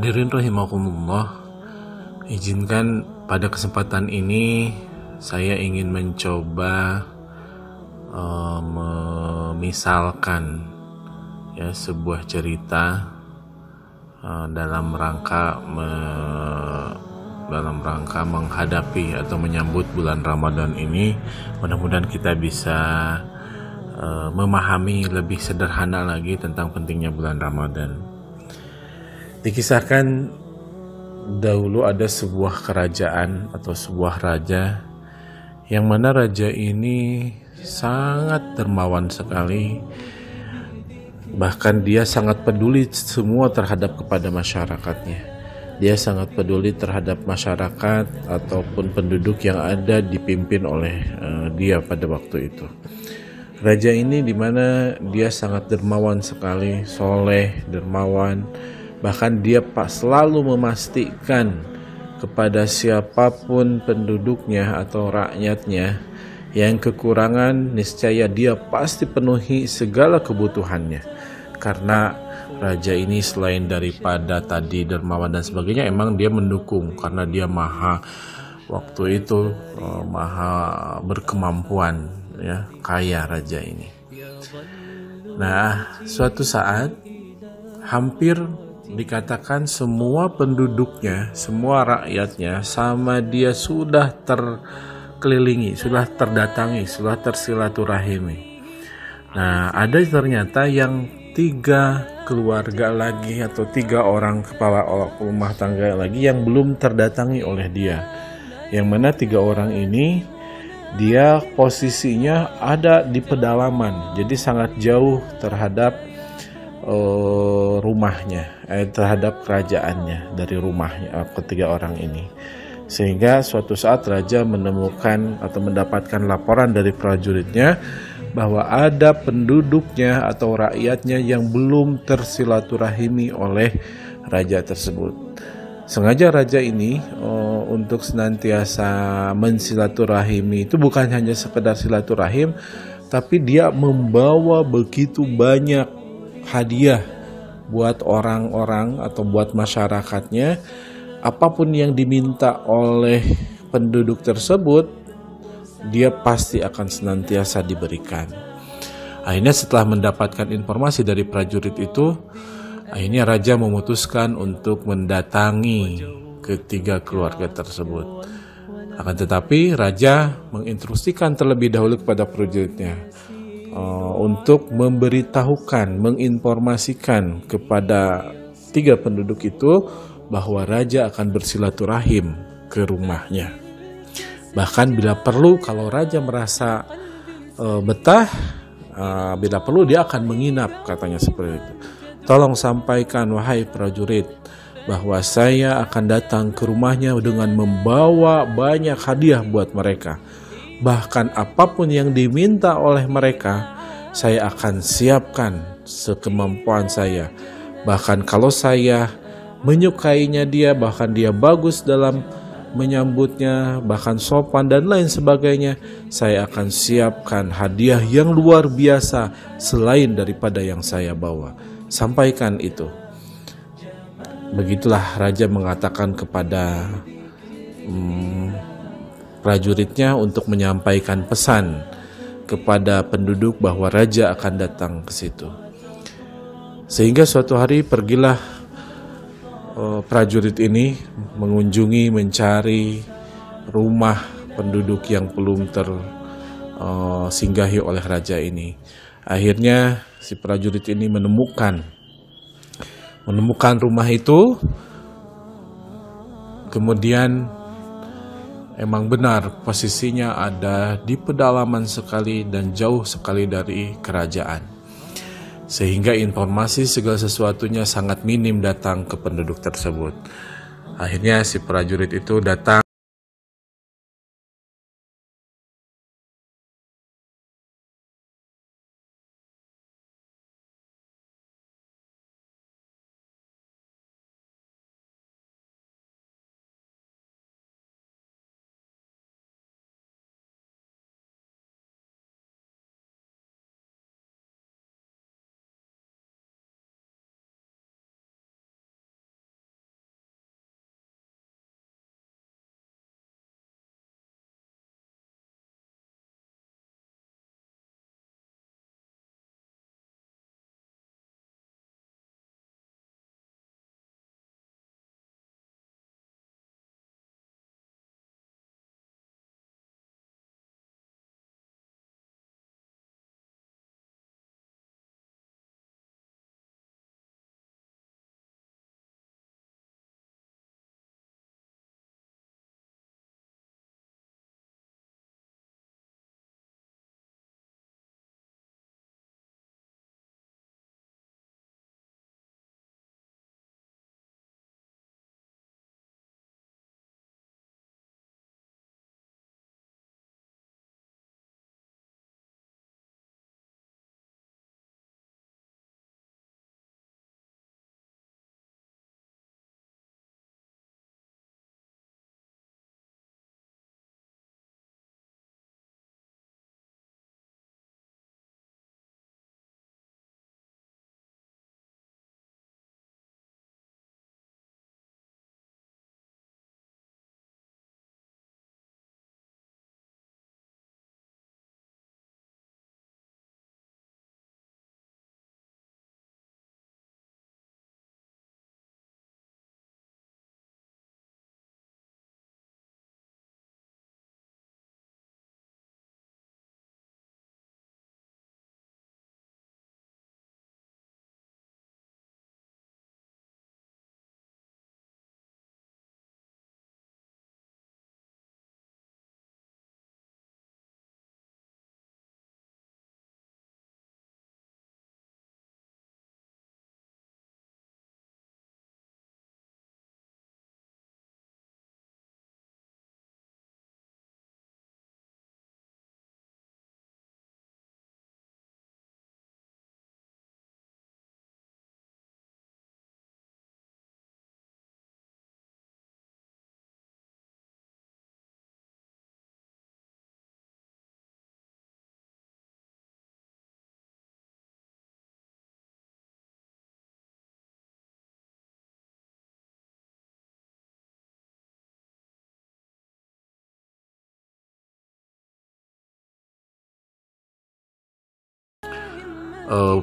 Hadirin rahimakumullah, izinkan pada kesempatan ini saya ingin mencoba memisalkan sebuah cerita dalam rangka menghadapi atau menyambut bulan Ramadan ini. Mudah-mudahan kita bisa memahami lebih sederhana lagi tentang pentingnya bulan Ramadan. Dikisahkan dahulu ada sebuah kerajaan atau sebuah raja, yang mana raja ini sangat dermawan sekali. Bahkan dia sangat peduli semua terhadap kepada masyarakatnya. Dia sangat peduli terhadap masyarakat ataupun penduduk yang ada dipimpin oleh dia pada waktu itu. Raja ini dimana dia sangat dermawan sekali, soleh, dermawan. Bahkan dia selalu memastikan kepada siapapun penduduknya atau rakyatnya yang kekurangan, niscaya dia pasti penuhi segala kebutuhannya. Karena raja ini selain daripada tadi dermawan dan sebagainya, emang dia mendukung karena dia waktu itu maha berkemampuan, kaya raja ini. Nah, suatu saat hampir dikatakan semua penduduknya, semua rakyatnya sama dia sudah terkelilingi, sudah terdatangi, sudah tersilaturahimi. Nah, ada ternyata yang 3 keluarga lagi atau 3 orang kepala rumah tangga lagi yang belum terdatangi oleh dia. Yang mana 3 orang ini dia posisinya ada di pedalaman, jadi sangat jauh terhadap rumahnya, terhadap kerajaannya dari rumahnya ketiga orang ini. Sehingga suatu saat raja menemukan atau mendapatkan laporan dari prajuritnya bahwa ada penduduknya atau rakyatnya yang belum tersilaturahimi oleh raja tersebut. Sengaja raja ini untuk senantiasa mensilaturahimi itu bukan hanya sekedar silaturahim, tapi dia membawa begitu banyak hadiah buat orang-orang atau buat masyarakatnya. Apapun yang diminta oleh penduduk tersebut, dia pasti akan senantiasa diberikan. Akhirnya setelah mendapatkan informasi dari prajurit itu, akhirnya raja memutuskan untuk mendatangi ketiga keluarga tersebut. Akan tetapi raja menginstruksikan terlebih dahulu kepada prajuritnya untuk memberitahukan, menginformasikan kepada 3 penduduk itu bahwa raja akan bersilaturahim ke rumahnya. Bahkan bila perlu, kalau raja merasa betah, bila perlu dia akan menginap, katanya seperti itu. Tolong sampaikan, wahai prajurit, bahwa saya akan datang ke rumahnya dengan membawa banyak hadiah buat mereka. Bahkan apapun yang diminta oleh mereka, saya akan siapkan sekemampuan saya. Bahkan kalau saya menyukainya dia, bahkan dia bagus dalam menyambutnya, bahkan sopan dan lain sebagainya, saya akan siapkan hadiah yang luar biasa selain daripada yang saya bawa. Sampaikan itu. Begitulah raja mengatakan kepada prajuritnya untuk menyampaikan pesan kepada penduduk bahwa raja akan datang ke situ. Sehingga suatu hari pergilah prajurit ini mengunjungi, mencari rumah penduduk yang belum tersinggahi oleh raja ini. Akhirnya si prajurit ini menemukan rumah itu. Kemudian emang benar posisinya ada di pedalaman sekali dan jauh sekali dari kerajaan. Sehingga informasi segala sesuatunya sangat minim datang ke penduduk tersebut. Akhirnya si prajurit itu datang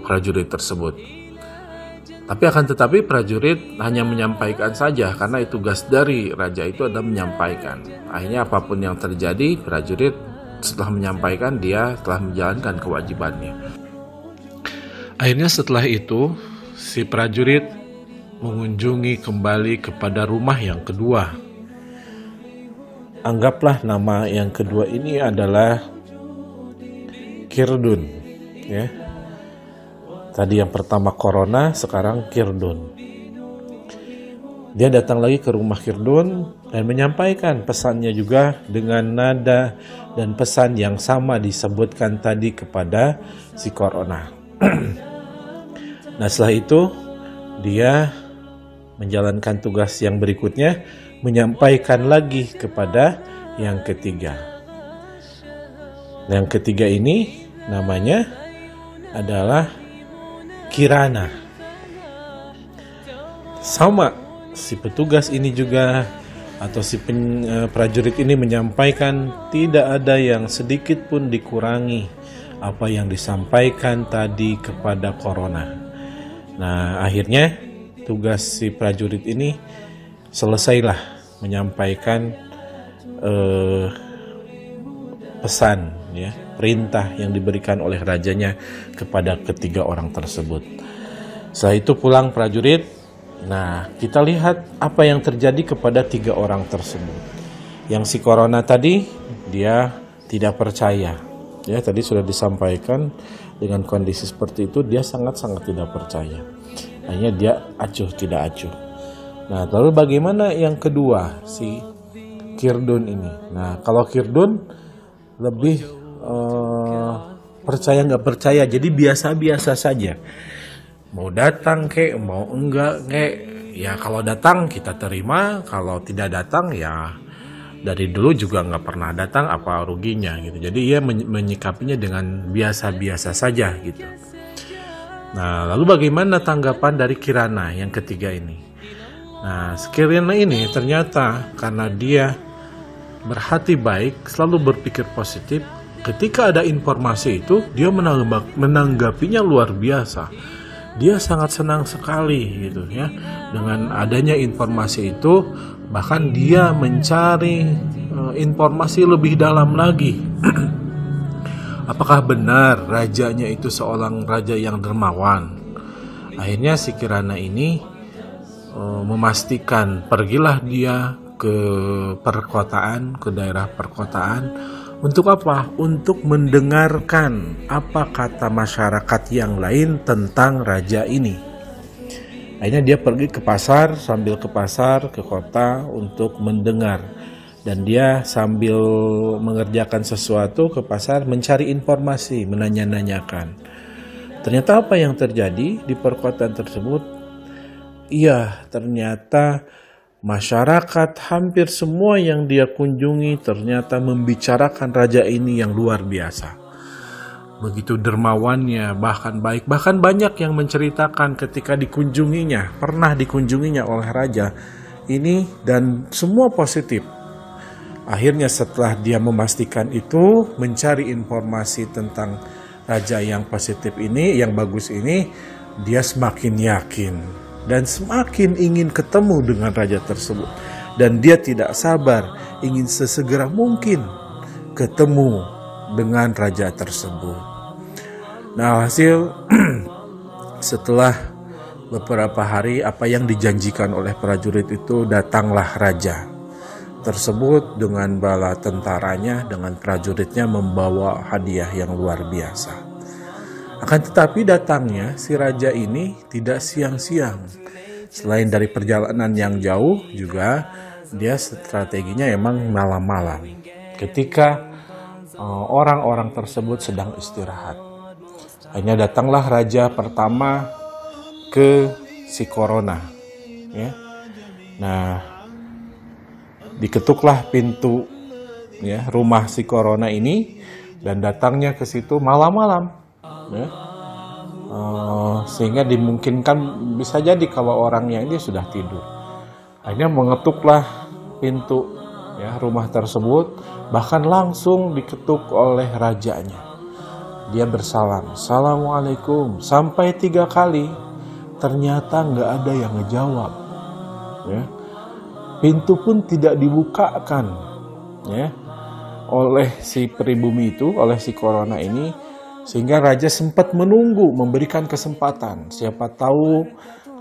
prajurit tersebut. Tapi akan tetapi prajurit hanya menyampaikan saja, karena tugas dari raja itu adalah menyampaikan. Akhirnya apapun yang terjadi, prajurit setelah menyampaikan, dia telah menjalankan kewajibannya. Akhirnya setelah itu, si prajurit mengunjungi kembali kepada rumah yang kedua. Anggaplah nama yang kedua ini adalah Kirdun, ya. Tadi yang pertama Corona, sekarang Kirdun. Dia datang lagi ke rumah Kirdun dan menyampaikan pesannya juga dengan nada dan pesan yang sama disebutkan tadi kepada si Corona. Nah, setelah itu dia menjalankan tugas yang berikutnya, menyampaikan lagi kepada yang ketiga. Yang ketiga ini namanya adalah Kirana. Sama, si petugas ini juga atau si prajurit ini menyampaikan tidak ada yang sedikit pun dikurangi apa yang disampaikan tadi kepada Corona. Nah, akhirnya tugas si prajurit ini selesailah menyampaikan pesan, ya, perintah yang diberikan oleh rajanya kepada ketiga orang tersebut. Setelah itu pulang prajurit. Nah, kita lihat apa yang terjadi kepada tiga orang tersebut. Yang si Corona tadi, dia tidak percaya. Ya, tadi sudah disampaikan dengan kondisi seperti itu, dia sangat-sangat tidak percaya. Hanya dia acuh tidak acuh. Nah, lalu bagaimana yang kedua, si Kirdun ini? Nah, kalau Kirdun lebih percaya nggak percaya, jadi biasa-biasa saja. Mau datang kek, mau enggak kek, ya kalau datang kita terima, kalau tidak datang ya dari dulu juga nggak pernah datang, apa ruginya gitu. Jadi ia menyikapinya dengan biasa-biasa saja gitu. Nah, lalu bagaimana tanggapan dari Kirana yang ketiga ini? Nah, Kirana ini ternyata karena dia berhati baik, selalu berpikir positif, ketika ada informasi itu dia menanggapinya luar biasa. Dia sangat senang sekali gitu ya dengan adanya informasi itu, bahkan dia mencari informasi lebih dalam lagi. Apakah benar rajanya itu seorang raja yang dermawan? Akhirnya si Kirana ini memastikan, pergilah dia ke perkotaan, ke daerah perkotaan. Untuk apa? Untuk mendengarkan apa kata masyarakat yang lain tentang raja ini. Akhirnya dia pergi ke pasar, sambil ke pasar, ke kota untuk mendengar. Dan dia sambil mengerjakan sesuatu ke pasar mencari informasi, menanya-nanyakan. Ternyata apa yang terjadi di perkotaan tersebut? Iya, ternyata masyarakat hampir semua yang dia kunjungi ternyata membicarakan raja ini yang luar biasa. Begitu dermawannya, bahkan baik, bahkan banyak yang menceritakan ketika dikunjunginya, pernah dikunjunginya oleh raja ini dan semua positif. Akhirnya setelah dia memastikan itu, mencari informasi tentang raja yang positif ini, yang bagus ini, dia semakin yakin dan semakin ingin ketemu dengan raja tersebut. Dan dia tidak sabar, ingin sesegera mungkin ketemu dengan raja tersebut. Nah, hasil setelah beberapa hari apa yang dijanjikan oleh prajurit itu, datanglah raja tersebut dengan bala tentaranya, dengan prajuritnya membawa hadiah yang luar biasa. Akan tetapi datangnya si raja ini tidak siang-siang. Selain dari perjalanan yang jauh juga dia strateginya emang malam-malam. Ketika orang-orang tersebut sedang istirahat. Hanya datanglah raja pertama ke si Corona. Ya. Nah, diketuklah pintu ya rumah si Corona ini dan datangnya ke situ malam-malam. Ya. Sehingga dimungkinkan bisa jadi kalau orangnya ini sudah tidur. Akhirnya mengetuklah pintu ya rumah tersebut, bahkan langsung diketuk oleh rajanya. Dia bersalam, "Assalamualaikum," sampai 3 kali. Ternyata nggak ada yang ngejawab. Ya. Pintu pun tidak dibukakan, ya, oleh si pribumi itu, oleh si corona ini, sehingga raja sempat menunggu, memberikan kesempatan. Siapa tahu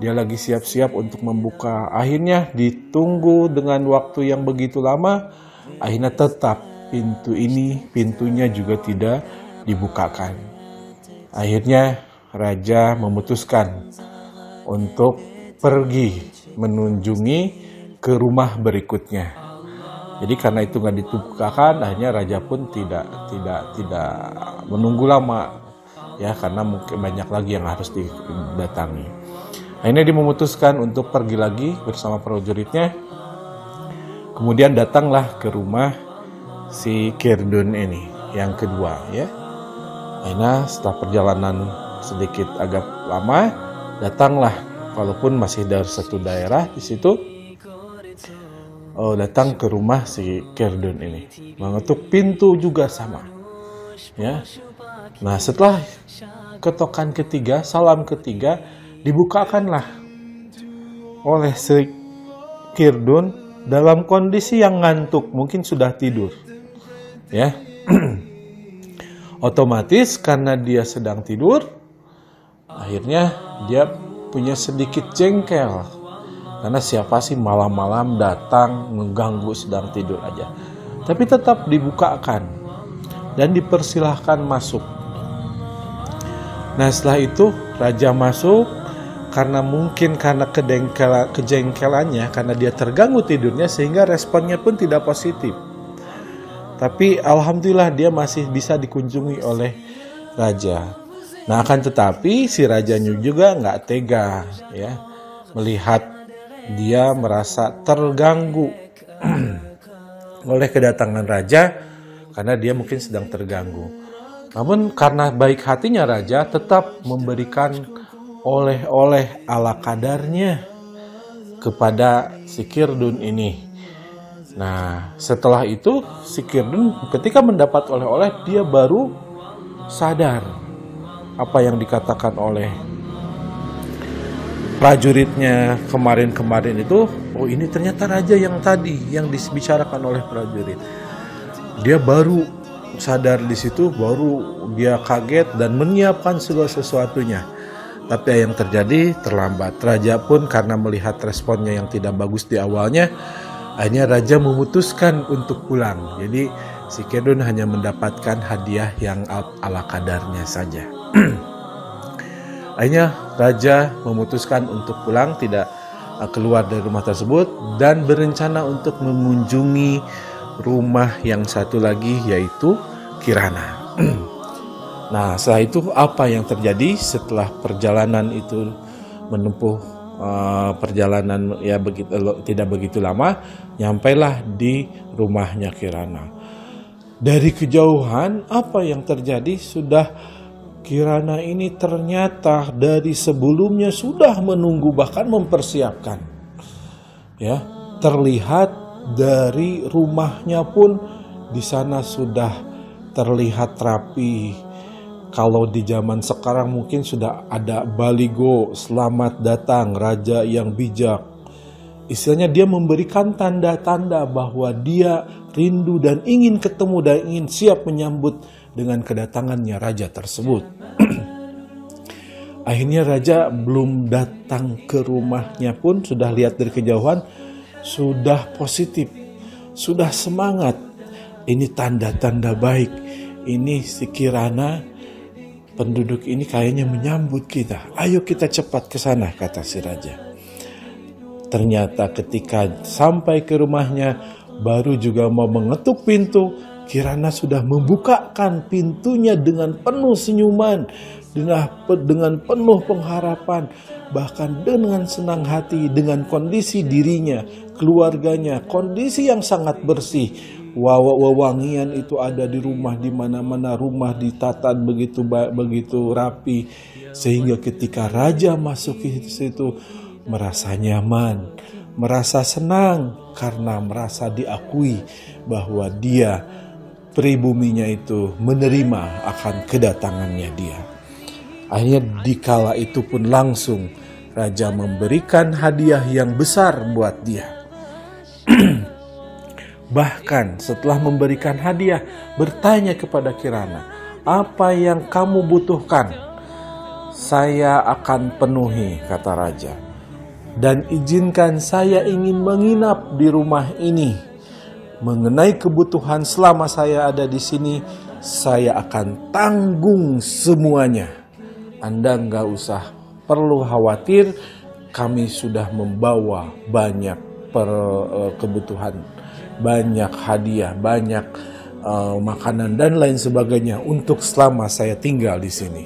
dia lagi siap-siap untuk membuka. Akhirnya ditunggu dengan waktu yang begitu lama, akhirnya tetap pintunya juga tidak dibukakan. Akhirnya raja memutuskan untuk pergi mengunjungi ke rumah berikutnya. Jadi karena itu nggak dibukakan, akhirnya raja pun tidak menunggu lama, ya, karena mungkin banyak lagi yang harus didatangi. Akhirnya dia memutuskan untuk pergi lagi bersama prajuritnya. Kemudian datanglah ke rumah si Kirdun ini yang kedua, ya. Akhirnya setelah perjalanan sedikit agak lama, datanglah, walaupun masih dari satu daerah di situ, datang ke rumah si Kirdun ini, mengetuk pintu juga sama, ya. Nah, setelah ketokan ketiga, salam ketiga, dibukakanlah oleh si Kirdun dalam kondisi yang ngantuk, mungkin sudah tidur, ya. Otomatis karena dia sedang tidur, akhirnya dia punya sedikit jengkel. Karena siapa sih malam-malam datang mengganggu sedang tidur aja. Tapi tetap dibukakan dan dipersilahkan masuk. Nah, setelah itu raja masuk, karena mungkin karena kejengkelannya, karena dia terganggu tidurnya, sehingga responnya pun tidak positif. Tapi alhamdulillah dia masih bisa dikunjungi oleh raja. Nah, akan tetapi si rajanya juga nggak tega, ya, melihat dia merasa terganggu oleh kedatangan raja, karena dia mungkin sedang terganggu. Namun karena baik hatinya raja tetap memberikan oleh-oleh ala kadarnya kepada si Kirdun ini. Nah, setelah itu si Kirdun ketika mendapat oleh-oleh, dia baru sadar apa yang dikatakan oleh prajuritnya kemarin itu. Oh, ini ternyata raja yang tadi yang dibicarakan oleh prajurit. Dia baru sadar di situ, baru dia kaget dan menyiapkan segala sesuatunya. Tapi yang terjadi terlambat. Raja pun karena melihat responnya yang tidak bagus di awalnya, akhirnya raja memutuskan untuk pulang. Jadi si Kirdun hanya mendapatkan hadiah yang ala kadarnya saja. Akhirnya raja memutuskan untuk pulang, tidak keluar dari rumah tersebut, dan berencana untuk mengunjungi rumah yang satu lagi, yaitu Kirana. Nah, setelah itu apa yang terjadi setelah perjalanan itu menempuh perjalanan ya tidak begitu lama, nyampailah di rumahnya Kirana. Dari kejauhan apa yang terjadi, sudah Kirana ini ternyata dari sebelumnya sudah menunggu, bahkan mempersiapkan. Ya, terlihat dari rumahnya pun di sana sudah terlihat rapi. Kalau di zaman sekarang mungkin sudah ada baligo, "Selamat datang Raja yang bijak." Istilahnya dia memberikan tanda-tanda bahwa dia rindu dan ingin ketemu dan ingin siap menyambut dengan kedatangannya raja tersebut. Akhirnya raja belum datang ke rumahnya pun sudah lihat dari kejauhan, sudah positif, sudah semangat. Ini tanda-tanda baik. Ini si Kirana, penduduk ini kayaknya menyambut kita. Ayo kita cepat ke sana, kata si raja. Ternyata ketika sampai ke rumahnya, baru juga mau mengetuk pintu, Kirana sudah membukakan pintunya dengan penuh senyuman, dengan penuh pengharapan, bahkan dengan senang hati, dengan kondisi dirinya, keluarganya, kondisi yang sangat bersih. Wewangian itu ada di rumah, di mana-mana rumah ditata begitu rapi, sehingga ketika raja masuk ke situ merasa nyaman, merasa senang karena merasa diakui bahwa dia pribuminya itu menerima akan kedatangannya dia. Akhirnya dikala itu pun langsung raja memberikan hadiah yang besar buat dia. Bahkan setelah memberikan hadiah, bertanya kepada Kirana, "Apa yang kamu butuhkan? Saya akan penuhi," kata raja. "Dan izinkan saya ingin menginap di rumah ini. Mengenai kebutuhan selama saya ada di sini, saya akan tanggung semuanya. Anda nggak usah perlu khawatir, kami sudah membawa banyak kebutuhan, banyak hadiah, banyak makanan dan lain sebagainya untuk selama saya tinggal di sini."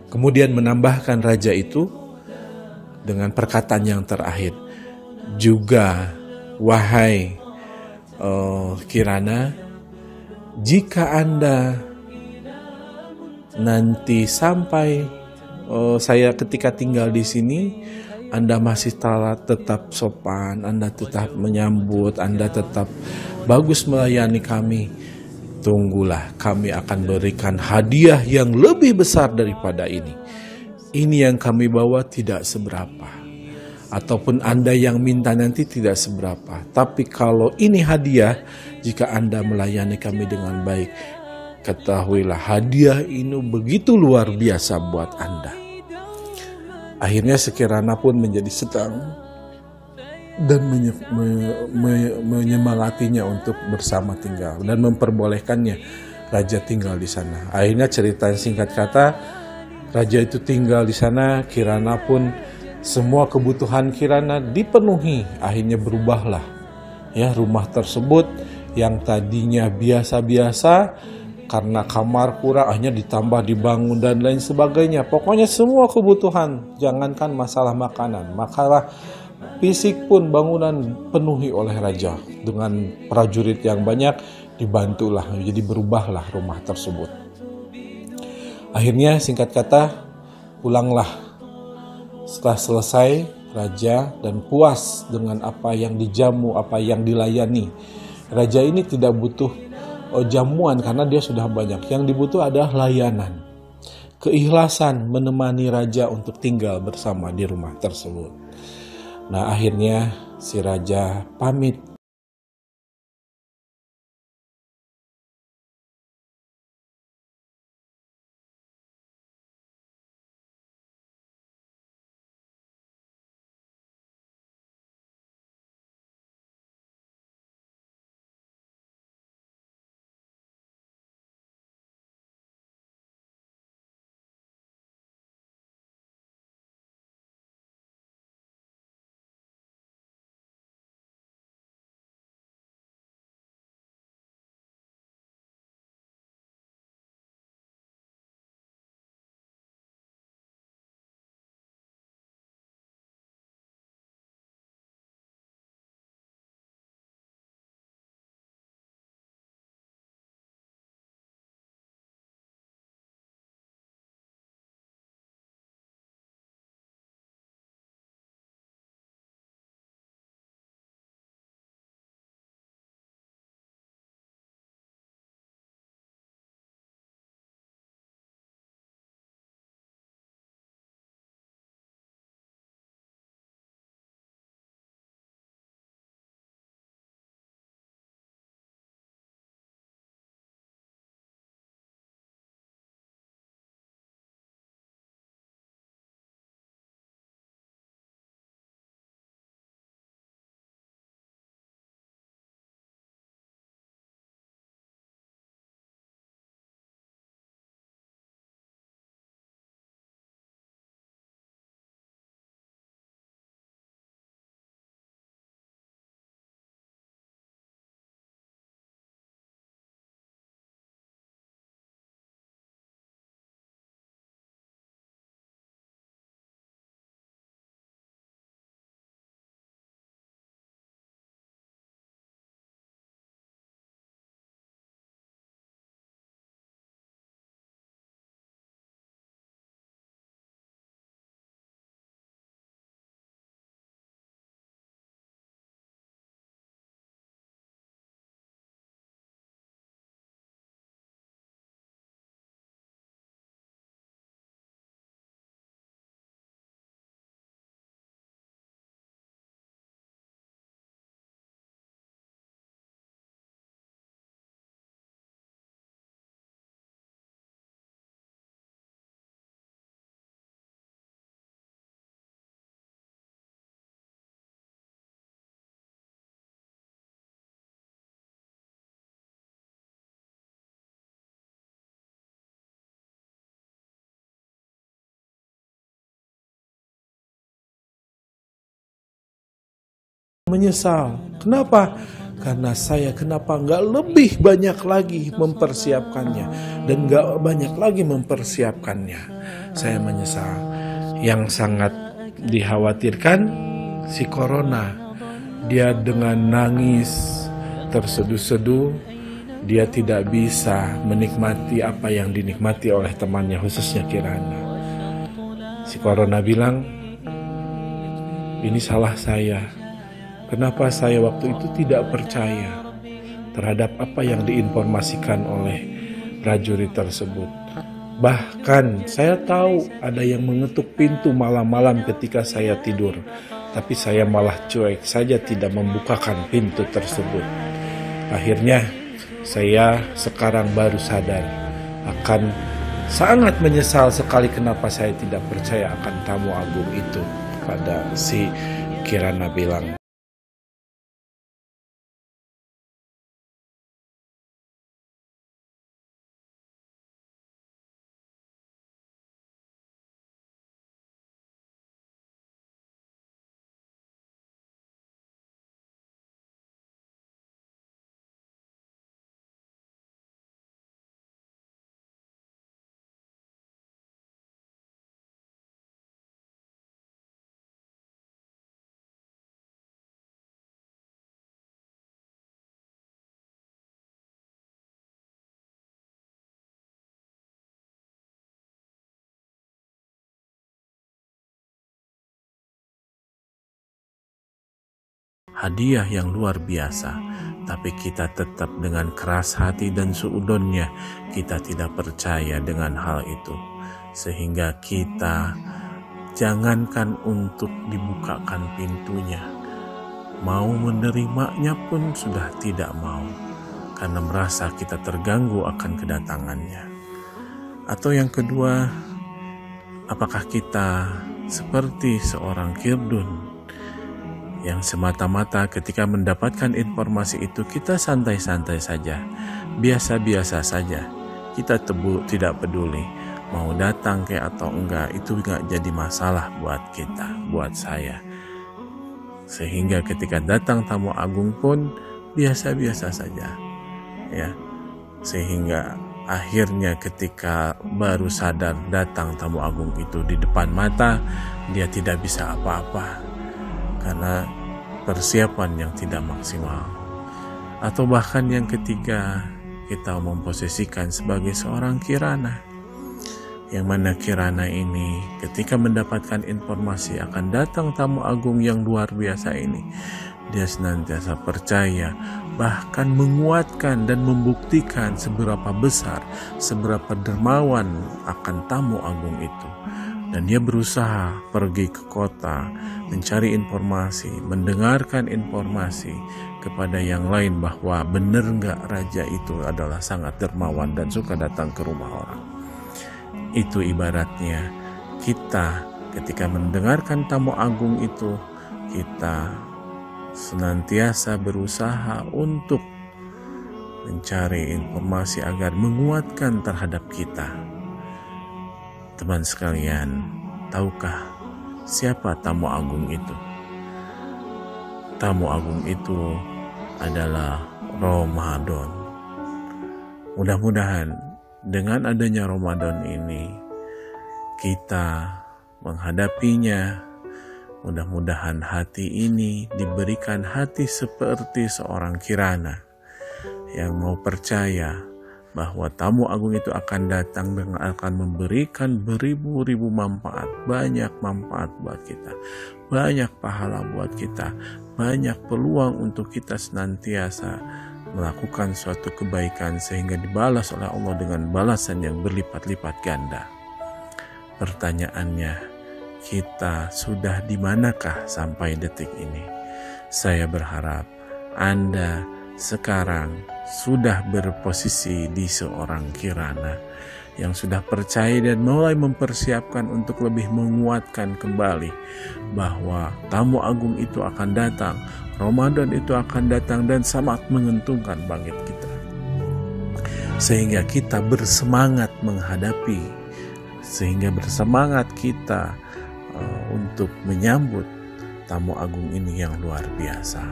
Kemudian menambahkan raja itu dengan perkataan yang terakhir, "Juga wahai Kirana, jika Anda nanti sampai saya ketika tinggal di sini, Anda masih tetap sopan, Anda tetap menyambut, Anda tetap bagus melayani kami, tunggulah, kami akan berikan hadiah yang lebih besar daripada ini. Ini yang kami bawa tidak seberapa. Ataupun Anda yang minta nanti tidak seberapa. Tapi kalau ini hadiah, jika Anda melayani kami dengan baik, ketahuilah hadiah ini begitu luar biasa buat Anda." Akhirnya si Kirana pun menjadi senang dan menyemangatinya untuk bersama tinggal dan memperbolehkannya raja tinggal di sana. Akhirnya cerita singkat kata, raja itu tinggal di sana, Kirana pun semua kebutuhan Kirana dipenuhi. Akhirnya berubahlah ya rumah tersebut yang tadinya biasa-biasa karena kamar kurang hanya ditambah dibangun dan lain sebagainya. Pokoknya semua kebutuhan, jangankan masalah makanan, masalah fisik pun bangunan penuhi oleh raja. Dengan prajurit yang banyak dibantulah, jadi berubahlah rumah tersebut. Akhirnya singkat kata pulanglah. Setelah selesai, raja dan puas dengan apa yang dijamu, apa yang dilayani. Raja ini tidak butuh jamuan karena dia sudah banyak. Yang dibutuh adalah layanan. Keikhlasan menemani raja untuk tinggal bersama di rumah tersebut. Nah, akhirnya si raja pamit menyesal. Kenapa? Karena saya kenapa nggak lebih banyak lagi mempersiapkannya dan nggak banyak lagi mempersiapkannya. Saya menyesal. Yang sangat dikhawatirkan si corona. Dia dengan nangis, terseduh-seduh, dia tidak bisa menikmati apa yang dinikmati oleh temannya, khususnya Kirana. Si corona bilang, ini salah saya. Kenapa saya waktu itu tidak percaya terhadap apa yang diinformasikan oleh prajurit tersebut. Bahkan saya tahu ada yang mengetuk pintu malam-malam ketika saya tidur, tapi saya malah cuek saja tidak membukakan pintu tersebut. Akhirnya saya sekarang baru sadar akan sangat menyesal sekali kenapa saya tidak percaya akan tamu agung itu. Pada si Kirana bilang. Hadiah yang luar biasa, tapi kita tetap dengan keras hati dan suudonnya kita tidak percaya dengan hal itu, sehingga kita jangankan untuk dibukakan pintunya, mau menerimanya pun sudah tidak mau karena merasa kita terganggu akan kedatangannya. Atau yang kedua, apakah kita seperti seorang Kirdun yang semata-mata ketika mendapatkan informasi itu kita santai-santai saja, biasa-biasa saja, kita tidak peduli mau datang kayak atau enggak, itu enggak jadi masalah buat kita, buat saya. Sehingga ketika datang tamu agung pun biasa-biasa saja, ya. Sehingga akhirnya ketika baru sadar datang tamu agung itu di depan mata, dia tidak bisa apa-apa karena persiapan yang tidak maksimal. Atau bahkan yang ketiga, kita memposisikan sebagai seorang Kirana, yang mana Kirana ini ketika mendapatkan informasi akan datang tamu agung yang luar biasa ini, dia senantiasa percaya, bahkan menguatkan dan membuktikan seberapa besar, seberapa dermawan akan tamu agung itu. Dan dia berusaha pergi ke kota, mencari informasi, mendengarkan informasi kepada yang lain bahwa benar nggak raja itu adalah sangat dermawan dan suka datang ke rumah orang. Itu ibaratnya kita ketika mendengarkan tamu agung itu, kita senantiasa berusaha untuk mencari informasi agar menguatkan terhadap kita. Teman sekalian, tahukah siapa tamu agung itu? Tamu agung itu adalah Ramadan. Mudah-mudahan dengan adanya Ramadan ini kita menghadapinya. Mudah-mudahan hati ini diberikan hati seperti seorang Kirana yang mau percaya bahwa tamu agung itu akan datang dan akan memberikan beribu-ribu manfaat, banyak manfaat buat kita, banyak pahala buat kita, banyak peluang untuk kita senantiasa melakukan suatu kebaikan sehingga dibalas oleh Allah dengan balasan yang berlipat-lipat ganda. Pertanyaannya, kita sudah di manakah sampai detik ini? Saya berharap Anda sekarang sudah berposisi di seorang Kirana yang sudah percaya dan mulai mempersiapkan untuk lebih menguatkan kembali bahwa tamu agung itu akan datang, Ramadan itu akan datang dan sangat menguntungkan bagi kita. Sehingga kita bersemangat menghadapi, sehingga bersemangat kita untuk menyambut tamu agung ini yang luar biasa.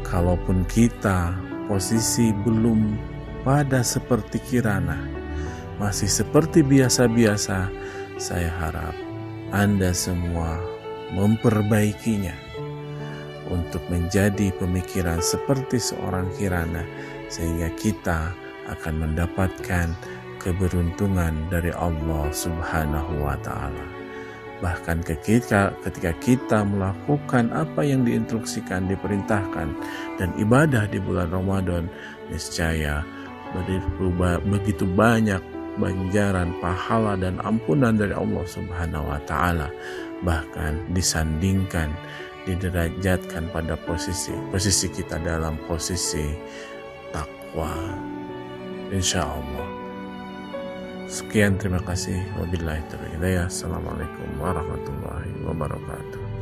Kalaupun kita posisi belum pada seperti Kirana, masih seperti biasa-biasa, saya harap Anda semua memperbaikinya untuk menjadi pemikiran seperti seorang Kirana, sehingga kita akan mendapatkan keberuntungan dari Allah Subhanahu wa Ta'ala. Bahkan ketika kita melakukan apa yang diinstruksikan, diperintahkan, dan ibadah di bulan Ramadan, niscaya begitu banyak ganjaran, pahala, dan ampunan dari Allah Subhanahu wa Ta'ala. Bahkan disandingkan, diderajatkan pada posisi kita dalam posisi takwa, insya Allah. Sekian, terima kasih. Wabillahi taufiq. Assalamualaikum warahmatullahi wabarakatuh.